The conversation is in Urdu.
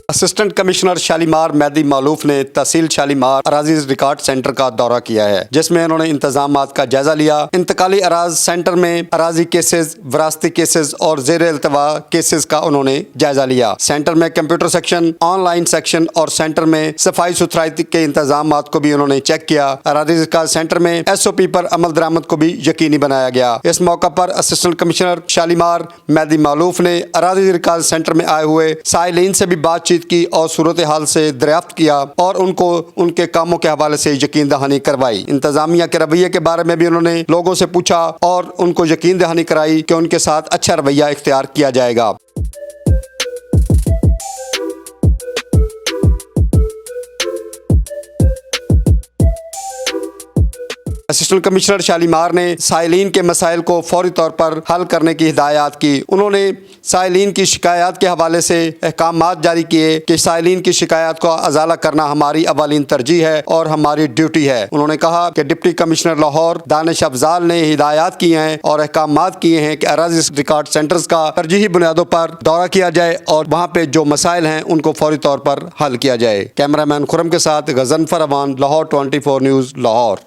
اسسٹنٹ کمشنر شالیمار مہدی معلوف نے تحصیل شالیمار اراضی ریکارڈ سینٹر کا دورہ کیا ہے، جس میں انہوں نے انتظامات کا جائزہ لیا۔ انتقالی اراضی سینٹر میں اراضی کیسز، وراثتی کیسز اور زیر التواء کیسز کا انہوں نے جائزہ لیا۔ سینٹر میں computer section, on line section اور سینٹر میں صفائی ستھرائی کے انتظامات کو بھی انہوں نے چیک کیا۔ اراضی ریکارڈ سینٹر میں SOP پر عمل درآمد کو بھی یقینی بنایا گیا۔ اس موقع پر اسسٹنٹ کمشنر شالیمار مہدی معلوف نے اراضی ریکارڈ سینٹر میں آئے ہوئے سائلین سے بھی بات چیت کی اور صورتحال سے دریافت کیا اور ان کو ان کے کاموں کے حوالے سے یقین دہانی کروائی۔ انتظامیہ کے رویے کے بارے میں بھی انہوں نے لوگوں سے پوچھا اور ان کو یقین دہانی کرائی کہ ان کے ساتھ اچھا رویہ اختیار کیا جائے گا۔ اسسٹنٹ کمشنر شالیمار نے سائلین کے مسائل کو فوری طور پر حل کرنے کی ہدایات کی۔ انہوں نے سائلین کی شکایات کے حوالے سے احکامات جاری کیے کہ سائلین کی شکایات کو ازالہ کرنا ہماری اولین ترجیح ہے اور ہماری ڈیوٹی ہے۔ انہوں نے کہا کہ ڈپٹی کمشنر لاہور دانش افضال نے ہدایات کی ہیں اور احکامات کیے ہیں کہ اراضی ریکارڈ سینٹرز کا ترجیحی بنیادوں پر دورہ کیا جائے اور وہاں پہ جو مسائل ہیں ان کو فوری طور پر حل کیا جائے۔ کیمرہ مین خرم کے ساتھ غضنفر اوان، لاہور 24 نیوز، لاہور۔